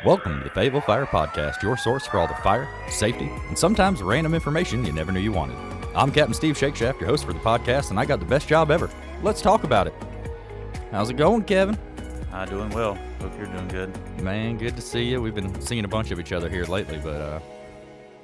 Welcome to the Fayetteville Fire Podcast, your source for all the fire, safety, and sometimes random information you never knew you wanted. I'm Captain Steve Shakeshaft, your host for the podcast, and I got the best job ever. Let's talk about it. How's it going, Kevin? Doing well. Hope you're doing good. Man, good to see you. We've been seeing a bunch of each other here lately, but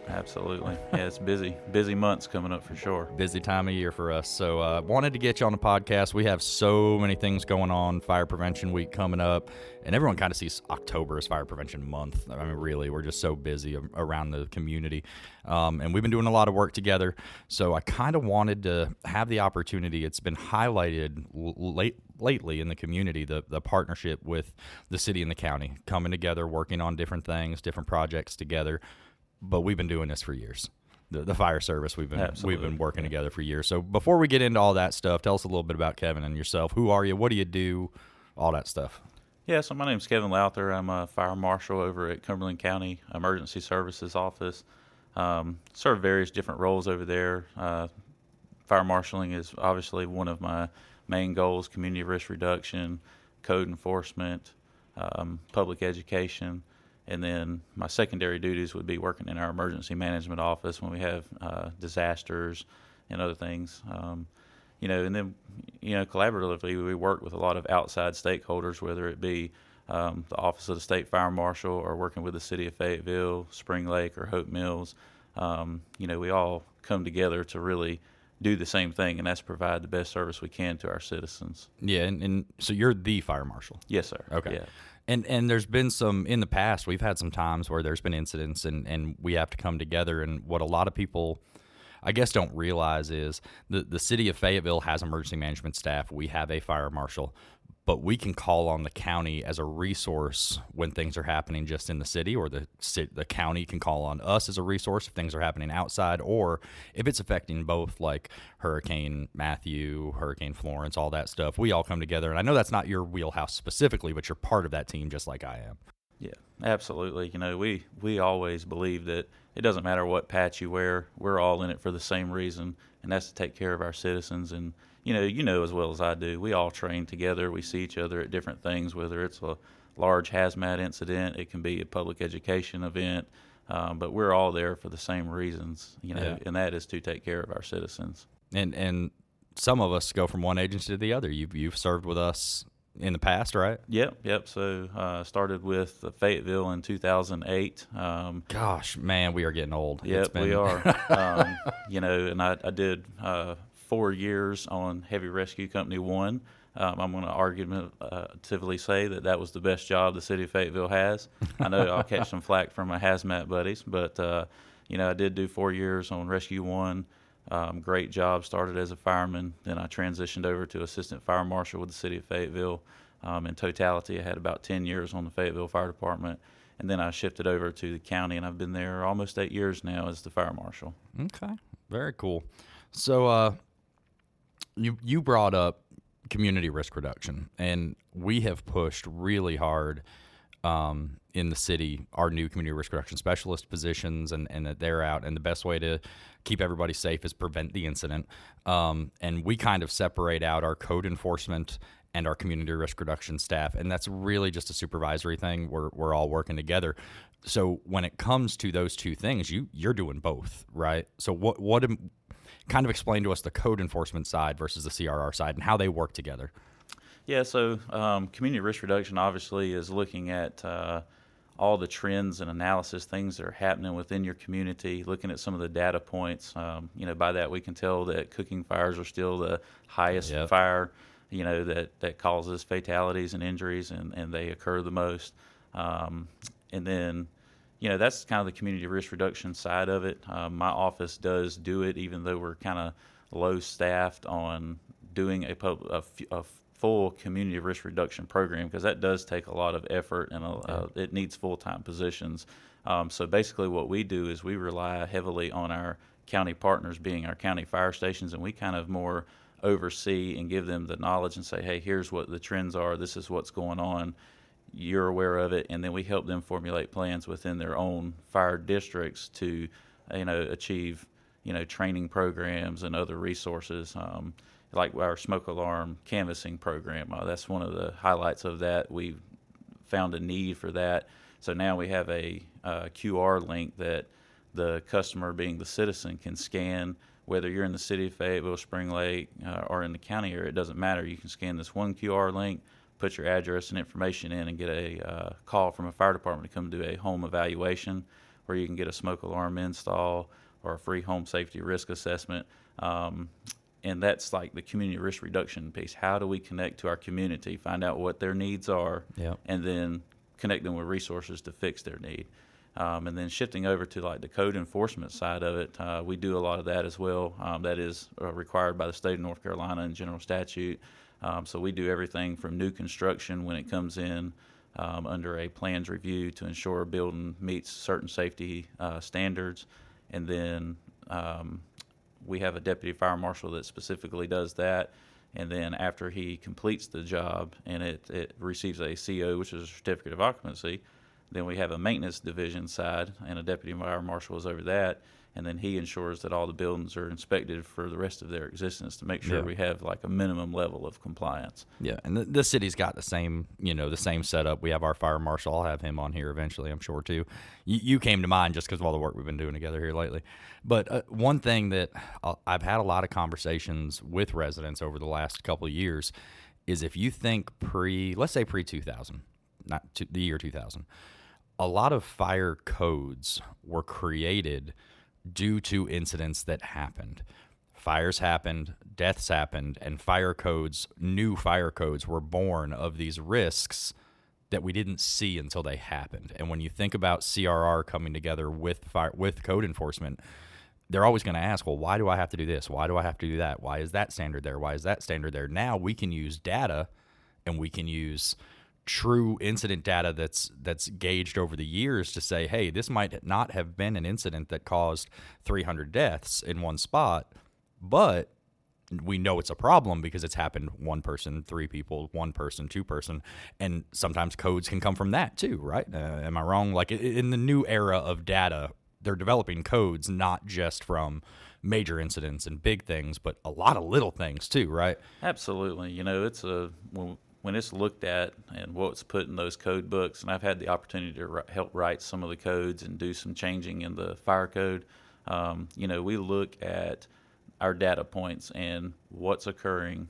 Absolutely. Yeah, it's busy months coming up for sure. busy time of year for us. So wanted to get you on the podcast. We have so many things going on. Fire Prevention Week coming up, and everyone kind of sees October as Fire Prevention Month. I mean, really, we're just so busy around the community, and we've been doing a lot of work together. So I kind of wanted to have the opportunity. It's been highlighted lately in the community, the partnership with the city and the county coming together, working on different things, different projects together. But we've been doing this for years. The fire service, we've been working together for years. So before we get into all that stuff, tell us a little bit about Kevin and yourself. Who are you? What do you do? All that stuff. Yeah, so my name's Kevin Lowther. I'm a fire marshal over at Cumberland County Emergency Services Office. Serve various different roles over there. Fire marshaling is obviously one of my main goals: community risk reduction, code enforcement, public education. And then my secondary duties would be working in our emergency management office when we have disasters and other things. And then, collaboratively, we work with a lot of outside stakeholders, whether it be the Office of the State Fire Marshal or working with the City of Fayetteville, Spring Lake, or Hope Mills. We all come together to really do the same thing, and that's provide the best service we can to our citizens. Yeah, and so you're the fire marshal. Yes, sir. Okay. Yeah. And there's been some, in the past, we've had some times where there's been incidents and we have to come together. And what a lot of people, I guess, don't realize is the city of Fayetteville has emergency management staff. We have a fire marshal, but we can call on the county as a resource when things are happening just in the city, or the county can call on us as a resource if things are happening outside, or if it's affecting both, like Hurricane Matthew, Hurricane Florence, all that stuff. We all come together, and I know that's not your wheelhouse specifically, but you're part of that team just like I am. Yeah, absolutely. We always believe that it doesn't matter what patch you wear, we're all in it for the same reason, and that's to take care of our citizens. And you know as well as I do, we all train together. We see each other at different things, whether it's a large hazmat incident, it can be a public education event, but we're all there for the same reasons, and that is to take care of our citizens. And some of us go from one agency to the other. You've served with us in the past, right? Yep. So started with Fayetteville in 2008. Gosh, man, we are getting old. Yep, we are. And I did 4 years on Heavy Rescue Company 1. I'm going to argumentatively say that was the best job the city of Fayetteville has. I know I'll catch some flack from my hazmat buddies, but I did do 4 years on Rescue 1. Great job. Started as a fireman, then I transitioned over to assistant fire marshal with the city of Fayetteville. In totality, I had about 10 years on the Fayetteville Fire Department, and then I shifted over to the county, and I've been there almost 8 years now as the fire marshal. Okay, very cool. So you brought up community risk reduction, and we have pushed really hard in the city our new community risk reduction specialist positions, and that they're out, and the best way to keep everybody safe is prevent the incident. And we kind of separate out our code enforcement and our community risk reduction staff, and that's really just a supervisory thing. We're all working together. So when it comes to those two things, you're doing both, right? So what kind of explain to us the code enforcement side versus the CRR side and how they work together. Yeah, so community risk reduction obviously is looking at all the trends and analysis, things that are happening within your community, looking at some of the data points. By that we can tell that cooking fires are still the highest fire, that causes fatalities and injuries, and they occur the most. And then, that's kind of the community risk reduction side of it. My office does do it, even though we're kind of low staffed on doing a full community risk reduction program, because that does take a lot of effort, and it needs full-time positions. So basically what we do is we rely heavily on our county partners, being our county fire stations, and we kind of more oversee and give them the knowledge and say, hey, here's what the trends are, this is what's going on, you're aware of it, and then we help them formulate plans within their own fire districts to achieve training programs and other resources. Like our smoke alarm canvassing program. That's one of the highlights of that. We found a need for that So now we have a QR link that the customer, being the citizen, can scan. Whether you're in the city of Fayetteville, Spring Lake, or in the county area, it doesn't matter. You can scan this one QR link, put your address and information in, and get a call from a fire department to come do a home evaluation, where you can get a smoke alarm install or a free home safety risk assessment. And that's like the community risk reduction piece. How do we connect to our community, find out what their needs are, Yep. and then connect them with resources to fix their need? And then shifting over to like the code enforcement side of it, we do a lot of that as well. That is required by the state of North Carolina and general statute. So we do everything from new construction when it comes in under a plans review to ensure a building meets certain safety standards. And then we have a deputy fire marshal that specifically does that. And then after he completes the job and it receives a CO, which is a certificate of occupancy, then we have a maintenance division side, and a deputy fire marshal is over that. And then he ensures that all the buildings are inspected for the rest of their existence to make sure Yeah. we have like a minimum level of compliance. Yeah, and the city's got the same, the same setup. We have our fire marshal. I'll have him on here eventually, I'm sure, too. You came to mind just because of all the work we've been doing together here lately. But one thing that I've had a lot of conversations with residents over the last couple of years is if you think let's say pre-2000, the year 2000, a lot of fire codes were created due to incidents that happened. Fires happened, deaths happened, and new fire codes were born of these risks that we didn't see until they happened. And when you think about CRR coming together with code enforcement, they're always going to ask, well, why do I have to do this? Why do I have to do that? Why is that standard there? Why is that standard there? Now we can use data, and we can use true incident data that's gauged over the years to say, hey, this might not have been an incident that caused 300 deaths in one spot, but we know it's a problem because it's happened one person, three people, one person, two person, and sometimes codes can come from that too, right? Am I wrong? Like in the new era of data, they're developing codes not just from major incidents and big things, but a lot of little things too, right? Absolutely. It's when it's looked at and what's put in those code books, and I've had the opportunity to help write some of the codes and do some changing in the fire code, we look at our data points and what's occurring,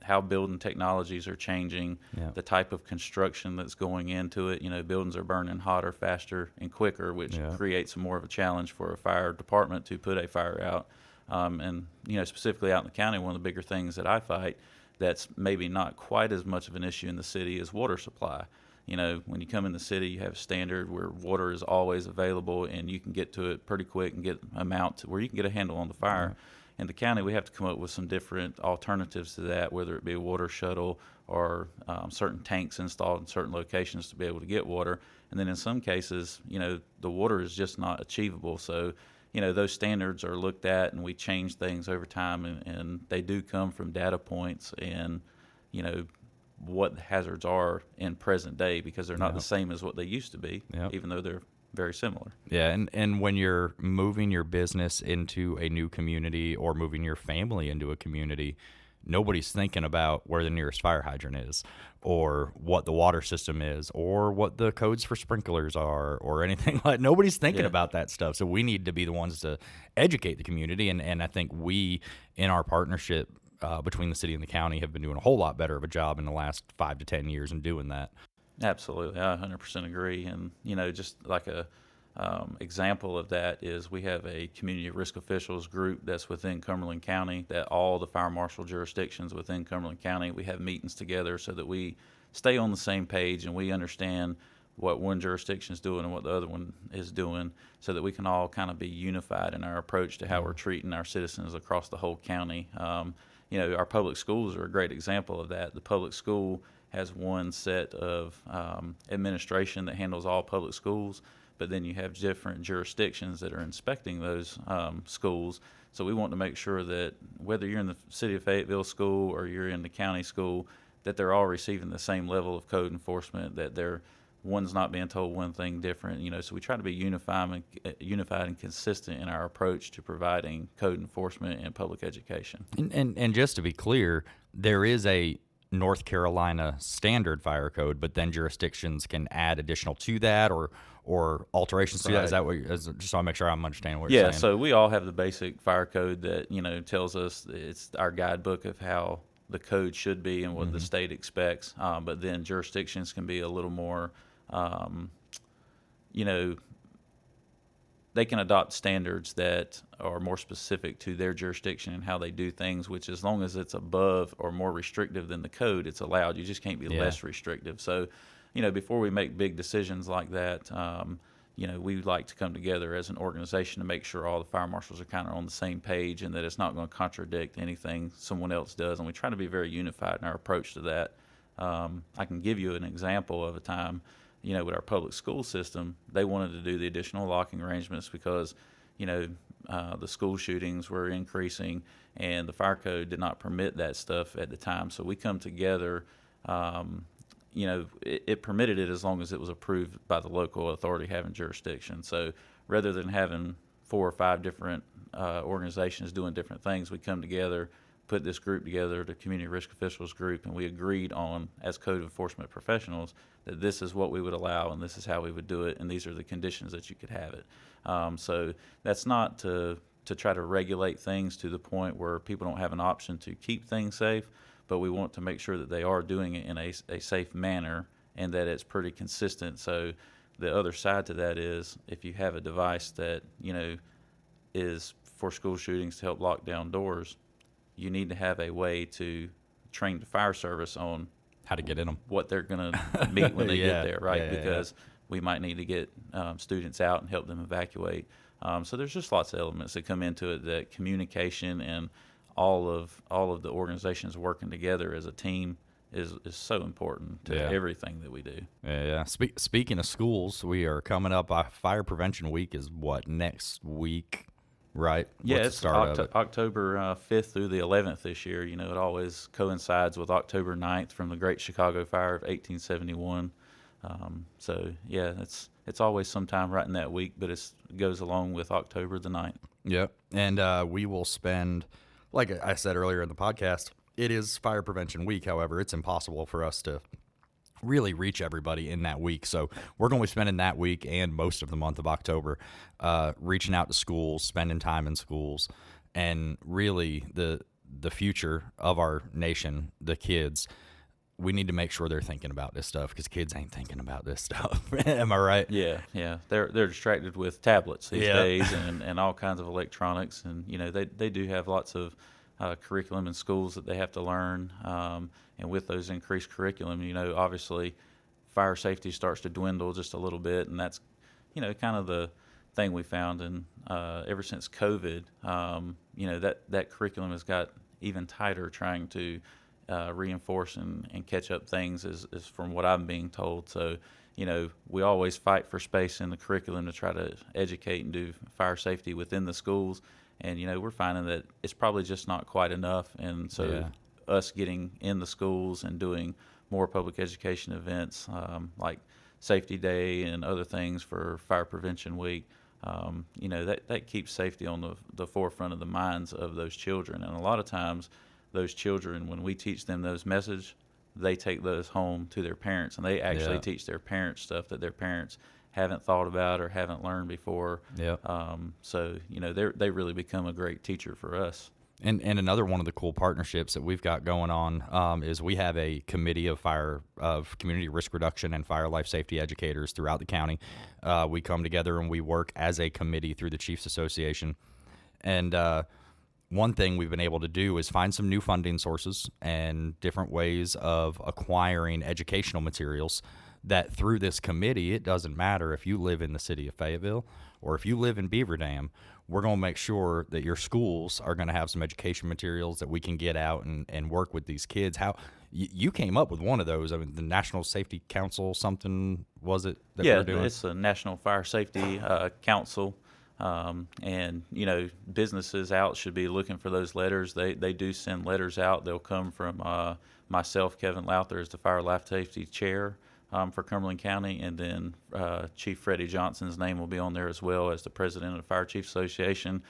how building technologies are changing, Yeah. the type of construction that's going into it. Buildings are burning hotter, faster, and quicker, which Yeah. creates more of a challenge for a fire department to put a fire out. And specifically out in the county, one of the bigger things that I fight that's maybe not quite as much of an issue in the city is water supply. When you come in the city, you have a standard where water is always available and you can get to it pretty quick and get amount where you can get a handle on the fire. Right. In the county, we have to come up with some different alternatives to that, whether it be a water shuttle or certain tanks installed in certain locations to be able to get water. And then in some cases, the water is just not achievable. So those standards are looked at, and we change things over time, and they do come from data points and, what the hazards are in present day, because they're not the same as what they used to be, even though they're very similar. Yeah, and when you're moving your business into a new community or moving your family into a community, nobody's thinking about where the nearest fire hydrant is or what the water system is or what the codes for sprinklers are or anything like that. Nobody's thinking about that stuff. So we need to be the ones to educate the community. And I think we, in our partnership between the city and the county, have been doing a whole lot better of a job in the last 5 to 10 years in doing that. Absolutely. I 100% agree. And, just like a example of that is we have a community risk officials group that's within Cumberland County, that all the fire marshal jurisdictions within Cumberland County, we have meetings together so that we stay on the same page and we understand what one jurisdiction is doing and what the other one is doing, so that we can all kind of be unified in our approach to how we're treating our citizens across the whole county. Our public schools are a great example of that. The public school has one set of administration that handles all public schools, but then you have different jurisdictions that are inspecting those schools. So we want to make sure that whether you're in the city of Fayetteville school or you're in the county school, that they're all receiving the same level of code enforcement, that one's not being told one thing different. So we try to be unified and consistent in our approach to providing code enforcement and public education. And just to be clear, there is a North Carolina standard fire code, but then jurisdictions can add additional to that or alterations to that. Is Right. that what? Just so I make sure I'm understanding what Yeah, you're saying. so we all have the basic fire code that, tells us it's our guidebook of how the code should be and what the state expects. But then jurisdictions can be a little more, you know, they can adopt standards that are more specific to their jurisdiction and how they do things, which as long as it's above or more restrictive than the code, it's allowed. You just can't be Yeah. less restrictive. So, before we make big decisions like that, we like to come together as an organization to make sure all the fire marshals are kind of on the same page and that it's not going to contradict anything someone else does. And we try to be very unified in our approach to that. I can give you an example of a time, with our public school system, they wanted to do the additional locking arrangements because, the school shootings were increasing and the fire code did not permit that stuff at the time. So we come together, it permitted it as long as it was approved by the local authority having jurisdiction. So rather than having 4 or 5 different organizations doing different things, we come together, put this group together, the Community Risk Officials Group, and we agreed on, as code enforcement professionals, that this is what we would allow and this is how we would do it and these are the conditions that you could have it. So that's not to try to regulate things to the point where people don't have an option to keep things safe, but we want to make sure that they are doing it in a safe manner and that it's pretty consistent. So the other side to that is if you have a device that, is for school shootings to help lock down doors, you need to have a way to train the fire service on How to get in them. what they're going to meet when they Yeah, get there, right? yeah, Because we might need to get students out and help them evacuate. So there's just lots of elements that come into it, that communication and all of the organizations working together as a team is so important to Yeah. everything that we do. Yeah. Speaking of schools, we are coming up. Fire Prevention Week is what, next week, right? Yeah, What's it's the start of it? October 5th through the 11th this year. It always coincides with October 9th from the Great Chicago Fire of 1871. So, yeah, it's always sometime right in that week, but it goes along with October the 9th. Yep. And we will spend, like I said earlier in the podcast, it is Fire Prevention Week. However, it's impossible for us to really reach everybody in that week. So we're going to be spending that week and most of the month of October reaching out to schools, spending time in schools, and really the future of our nation, the kids. We need to make sure they're thinking about this stuff because kids ain't thinking about this stuff. Am I right? Yeah. They're distracted with tablets these Yeah. days and all kinds of electronics. And, they do have lots of curriculum in schools that they have to learn. And with those increased curriculum, obviously fire safety starts to dwindle just a little bit. And that's, kind of the thing we found. And ever since COVID, that curriculum has got even tighter trying to reinforce and catch up things is from what I'm being told. So, we always fight for space in the curriculum to try to educate and do fire safety within the schools. And, we're finding that it's probably just not quite enough. And so Yeah. us getting in the schools and doing more public education events like Safety Day and other things for Fire Prevention Week, that keeps safety on the forefront of the minds of those children. And a lot of times those children, when we teach them those messages, they take those home to their parents and they actually Yeah. teach their parents stuff that their parents haven't thought about or haven't learned before. Yep. So, they really become a great teacher for us. And another one of the cool partnerships that we've got going on is we have a committee of community risk reduction and fire life safety educators throughout the county. We come together and we work as a committee through the Chiefs Association. And one thing we've been able to do is find some new funding sources and different ways of acquiring educational materials that through this committee, it doesn't matter if you live in the city of Fayetteville or if you live in Beaver Dam, we're going to make sure that your schools are going to have some education materials that we can get out and work with these kids. How you came up with one of those? I mean, the National Safety Council, something was it that Yeah, we're doing? it's a National Fire Safety Council. And, businesses out should be looking for those letters. They do send letters out. They'll come from myself, Kevin Lowther, as the Fire Life Safety Chair for Cumberland County, and then Chief Freddie Johnson's name will be on there as well as the President of the Fire Chiefs Association.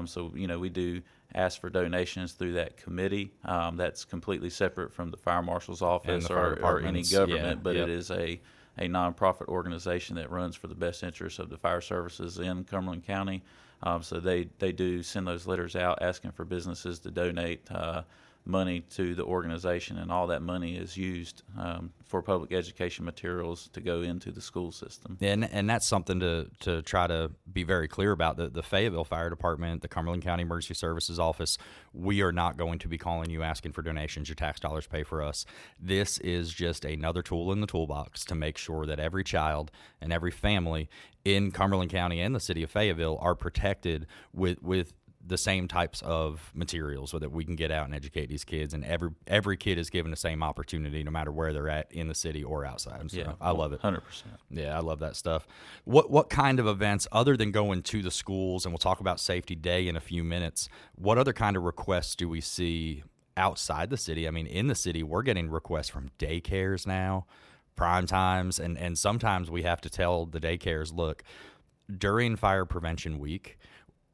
So, we do ask for donations through that committee. That's completely separate from the fire marshal's office or any government, but it is a nonprofit organization that runs for the best interests of the fire services in Cumberland County. So they do send those letters out asking for businesses to donate money to the organization, and all that money is used for public education materials to go into the school system. And that's something to try to be very clear about. The Fayetteville Fire Department, the Cumberland County Emergency Services Office, we are not going to be calling you asking for donations. Your tax dollars pay for us. This is just another tool in the toolbox to make sure that every child and every family in Cumberland County and the city of Fayetteville are protected with the same types of materials, so that we can get out and educate these kids, and every kid is given the same opportunity no matter where they're at in the city or outside. So I love it. 100%. Yeah, I love that stuff. What kind of events, other than going to the schools, and we'll talk about Safety Day in a few minutes, what other kind of requests do we see outside the city? I mean, in the city, we're getting requests from daycares now, prime times, and sometimes we have to tell the daycares, look, during Fire Prevention Week,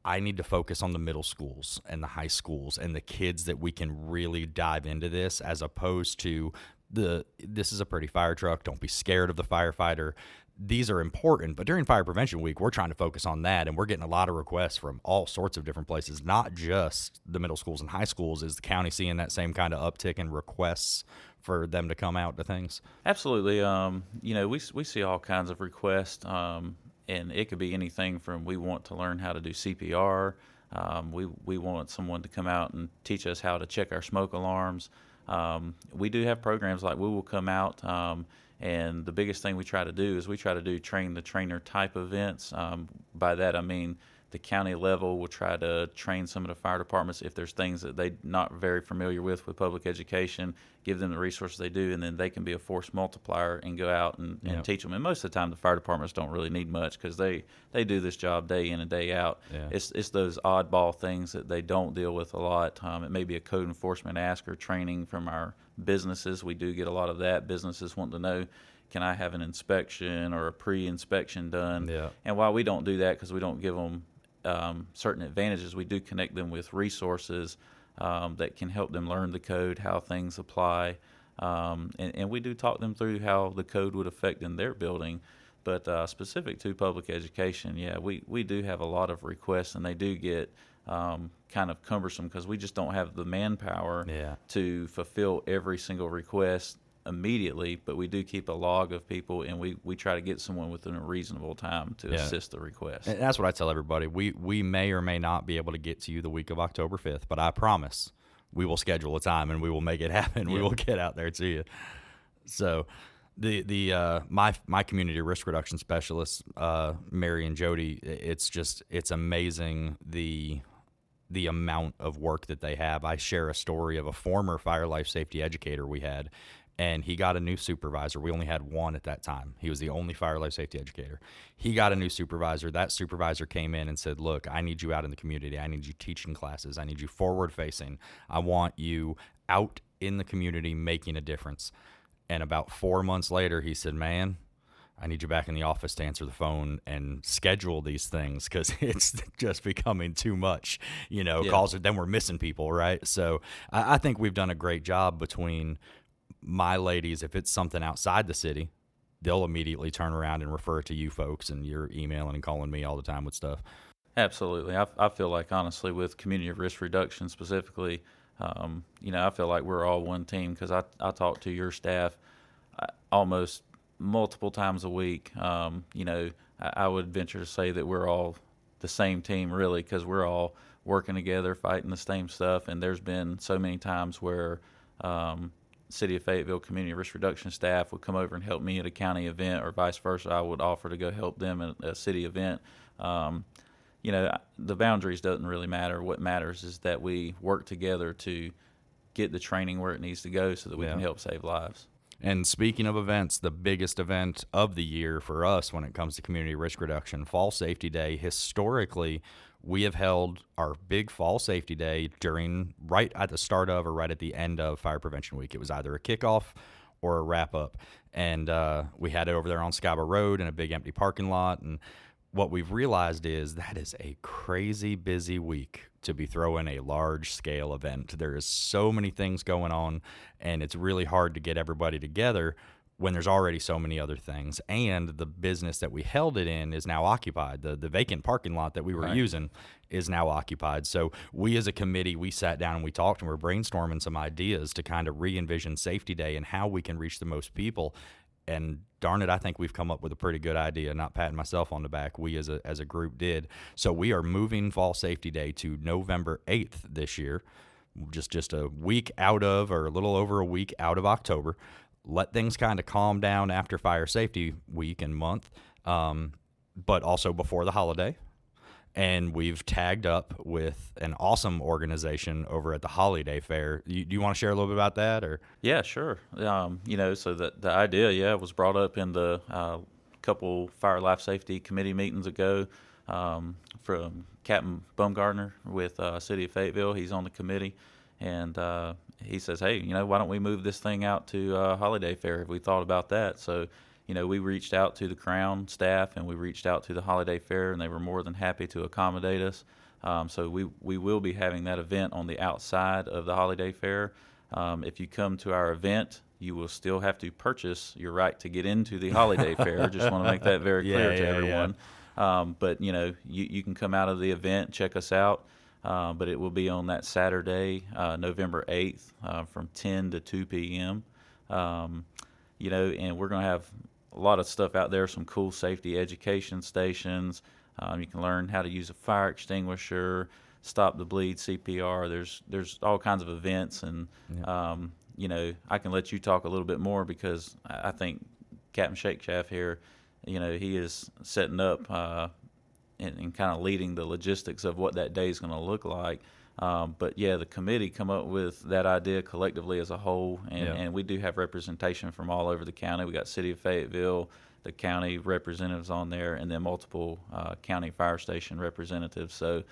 I need to focus on the middle schools and the high schools and the kids that we can really dive into this, as opposed to this is a pretty fire truck. Don't be scared of the firefighter. These are important, but during Fire Prevention Week, we're trying to focus on that, and we're getting a lot of requests from all sorts of different places, not just the middle schools and high schools. Is the county seeing that same kind of uptick in requests for them to come out to things? Absolutely. We see all kinds of requests. And it could be anything from, we want to learn how to do CPR. We want someone to come out and teach us how to check our smoke alarms. We do have programs like we will come out, and the biggest thing we try to do is we try to do train the trainer type events. By that I mean the county level will try to train some of the fire departments if there's things that they're not very familiar with public education, give them the resources they do, and then they can be a force multiplier and go out and teach them. And most of the time the fire departments don't really need much, because they do this job day in and day out. Yeah. It's those oddball things that they don't deal with a lot. It may be a code enforcement ask or training from our businesses. We do get a lot of that. Businesses want to know, can I have an inspection or a pre-inspection done? Yeah. And while we don't do that, because we don't give them certain advantages, we do connect them with resources that can help them learn the code, how things apply, and we do talk them through how the code would affect in their building. But specific to public education, we do have a lot of requests, and they do get kind of cumbersome, because we just don't have the manpower to fulfill every single request immediately, but we do keep a log of people, and we try to get someone within a reasonable time to assist the request. And that's what I tell everybody. We may or may not be able to get to you the week of October 5th, but I promise we will schedule a time and we will make it happen. We will get out there to you. So my community risk reduction specialists, Mary and Jody, it's amazing the amount of work that they have. I share a story of a former fire life safety educator we had, and he got a new supervisor. We only had one at that time. He was the only fire life safety educator. He got a new supervisor. That supervisor came in and said, look, I need you out in the community. I need you teaching classes. I need you forward facing. I want you out in the community making a difference. And about 4 months later, he said, man, I need you back in the office to answer the phone and schedule these things, because it's just becoming too much, calls. Then we're missing people, right? So I think we've done a great job between my ladies. If it's something outside the city, they'll immediately turn around and refer it to you folks, and you're emailing and calling me all the time with stuff. Absolutely. I feel like, honestly, with community risk reduction specifically, I feel like we're all one team, because I talk to your staff almost multiple times a week. I would venture to say that we're all the same team, really, because we're all working together, fighting the same stuff. And there's been so many times where City of Fayetteville community risk reduction staff would come over and help me at a county event, or vice versa. I would offer to go help them at a city event. The boundaries doesn't really matter. What matters is that we work together to get the training where it needs to go, so that we can help save lives. And speaking of events, the biggest event of the year for us when it comes to community risk reduction, Fall Safety Day. Historically, we have held our big Fall Safety Day right at the start of or right at the end of Fire Prevention Week. It was either a kickoff or a wrap up. And we had it over there on Scaba Road in a big empty parking lot. And what we've realized is that is a crazy busy week to be throwing a large scale event. There is so many things going on, and it's really hard to get everybody together when there's already so many other things. And the business that we held it in is now occupied. The vacant parking lot that we were using is now occupied. So we as a committee, we sat down and we talked and we're brainstorming some ideas to kind of re-envision Safety Day and how we can reach the most people. And darn it, I think we've come up with a pretty good idea, not patting myself on the back. We as a group did. So we are moving Fall Safety Day to November 8th this year, just a week out of, or a little over a week out of October. Let things kind of calm down after Fire Safety Week and month, but also before the holiday. And we've tagged up with an awesome organization over at the Holiday Fair. Do you want to share a little bit about that, or? Yeah, sure. So the idea, was brought up in the couple Fire Life Safety Committee meetings ago from Captain Bumgardner with City of Fayetteville. He's on the committee, and he says, hey, why don't we move this thing out to Holiday Fair? Have we thought about that? So, we reached out to the Crown staff and we reached out to the Holiday Fair, and they were more than happy to accommodate us. So we will be having that event on the outside of the Holiday Fair. If you come to our event, you will still have to purchase your right to get into the Holiday Fair. Just want to make that very clear to everyone. Yeah. But, you can come out of the event, check us out. But it will be on that Saturday, November 8th, from 10 to 2 p.m. And we're going to have a lot of stuff out there, some cool safety education stations. You can learn how to use a fire extinguisher, stop the bleed, CPR. There's all kinds of events, and I can let you talk a little bit more because I think Captain Shakeshaft here, he is setting up and kind of leading the logistics of what that day is going to look like. But the committee come up with that idea collectively as a whole, and we do have representation from all over the county. We got City of Fayetteville, the county representatives on there, and then multiple county fire station representatives. So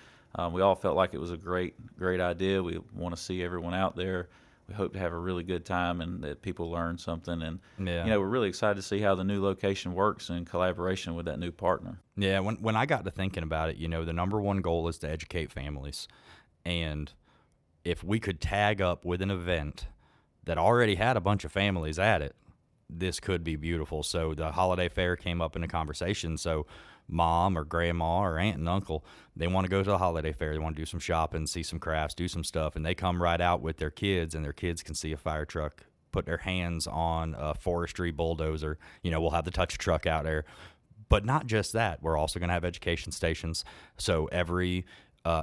we all felt like it was a great idea. We want to see everyone out there. We hope to have a really good time and that people learn something. And we're really excited to see how the new location works in collaboration with that new partner. Yeah, when I got to thinking about it, the number one goal is to educate families. And if we could tag up with an event that already had a bunch of families at it, this could be beautiful. So the Holiday Fair came up in a conversation. So mom or grandma or aunt and uncle, they want to go to the Holiday Fair. They want to do some shopping, see some crafts, do some stuff. And they come right out with their kids, and their kids can see a fire truck, put their hands on a forestry bulldozer. We'll have the touch truck out there. But not just that. We're also going to have education stations. So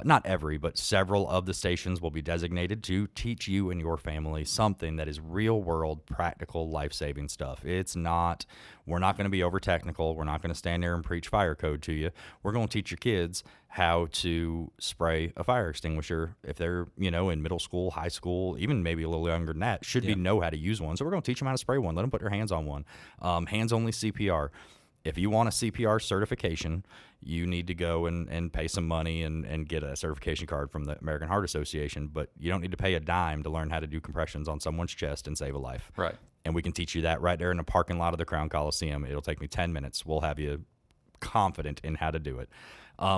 not every, but several of the stations will be designated to teach you and your family something that is real world, practical, life-saving stuff. We're not going to be over technical. We're not going to stand there and preach fire code to you. We're going to teach your kids how to spray a fire extinguisher if they're, in middle school, high school, even maybe a little younger than that, know how to use one. So we're going to teach them how to spray one. Let them put their hands on one. Hands-only CPR. If you want a CPR certification, you need to go and pay some money and get a certification card from the American Heart Association, but you don't need to pay a dime to learn how to do compressions on someone's chest and save a life. Right. And we can teach you that right there in the parking lot of the Crown Coliseum. It'll take me 10 minutes. We'll have you confident in how to do it.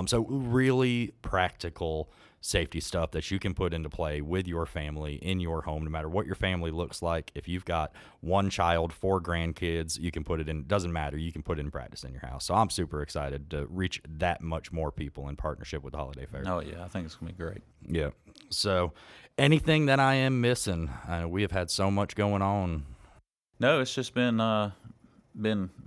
So really practical safety stuff that you can put into play with your family in your home, no matter what your family looks like. If you've got one child, 4 grandkids, you can put it in. Doesn't matter. You can put it in practice in your house. So I'm super excited to reach that much more people in partnership with the Holiday Fair. Oh, yeah. I think it's going to be great. Yeah. So anything that I am missing? We have had so much going on. No, it's just been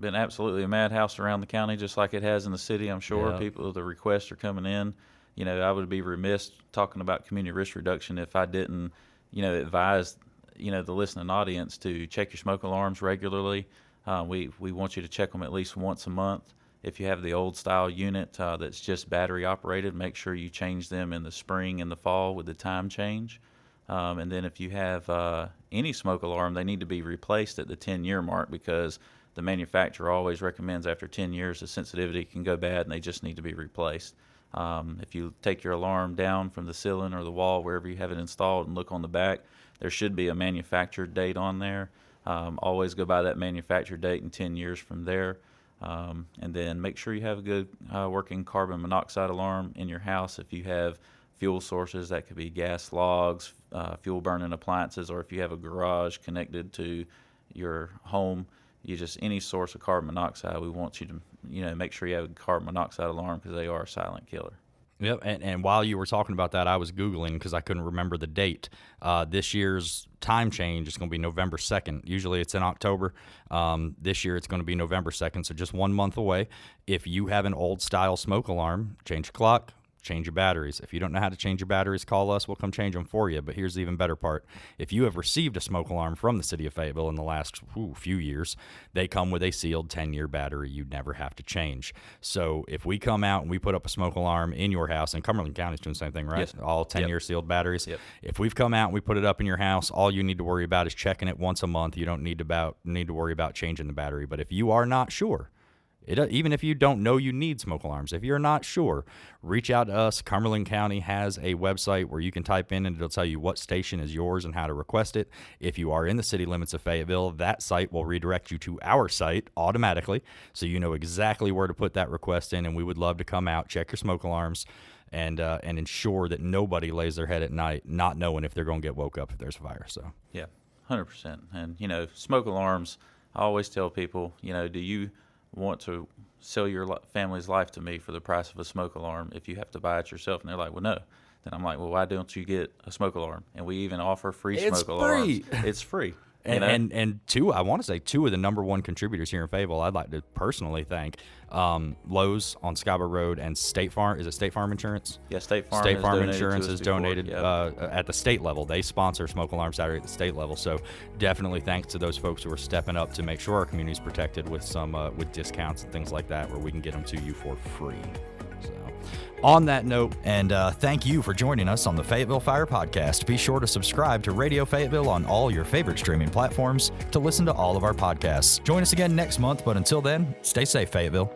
absolutely a madhouse around the county, just like it has in the city. I'm sure the requests are coming in. I would be remiss talking about community risk reduction if I didn't, advise, the listening audience to check your smoke alarms regularly. We want you to check them at least once a month. If you have the old style unit that's just battery operated, make sure you change them in the spring and the fall with the time change. And then if you have any smoke alarm, they need to be replaced at the 10-year mark, because the manufacturer always recommends after 10 years the sensitivity can go bad and they just need to be replaced. If you take your alarm down from the ceiling or the wall, wherever you have it installed, and look on the back, there should be a manufacturer date on there. Always go by that manufacturer date and 10 years from there. And then make sure you have a good working carbon monoxide alarm in your house. If you have fuel sources, that could be gas logs, fuel burning appliances, or if you have a garage connected to your home, any source of carbon monoxide, we want you to make sure you have a carbon monoxide alarm, because they are a silent killer. Yep, and while you were talking about that, I was Googling because I couldn't remember the date. This year's time change is going to be November 2nd. Usually it's in October. This year it's going to be November 2nd, so just 1 month away. If you have an old-style smoke alarm, change your clock, change your batteries. If you don't know how to change your batteries, call us. We'll come change them for you. But here's the even better part. If you have received a smoke alarm from the city of Fayetteville in the last few years, they come with a sealed 10-year battery you'd never have to change. So if we come out and we put up a smoke alarm in your house, and Cumberland County's doing the same thing, right? Yes. All 10-year sealed batteries. Yep. If we've come out and we put it up in your house, all you need to worry about is checking it once a month. You don't need to worry about changing the battery. But if you are not sure, even if you don't know you need smoke alarms, if you're not sure, reach out to us. Cumberland County has a website where you can type in and it'll tell you what station is yours and how to request it. If you are in the city limits of Fayetteville, that site will redirect you to our site automatically, so you know exactly where to put that request in, and we would love to come out, check your smoke alarms, and ensure that nobody lays their head at night not knowing if they're going to get woke up if there's a fire. So yeah, 100%. And smoke alarms, I always tell people, do you want to sell your family's life to me for the price of a smoke alarm if you have to buy it yourself? And they're like, well, no. Then I'm like, well, why don't you get a smoke alarm? And we even offer free smoke alarms. It's free. And I want to say two of the number one contributors here in Fayetteville, I'd like to personally thank Lowe's on Scarborough Road and State Farm. Is it State Farm Insurance? Yeah, State Farm Insurance has donated Yep. At the state level. They sponsor Smoke Alarm Saturday at the state level. So definitely thanks to those folks who are stepping up to make sure our community is protected with with discounts and things like that, where we can get them to you for free. So, on that note, and thank you for joining us on the Fayetteville Fire Podcast. Be sure to subscribe to Radio Fayetteville on all your favorite streaming platforms to listen to all of our podcasts. Join us again next month, but until then, stay safe, Fayetteville.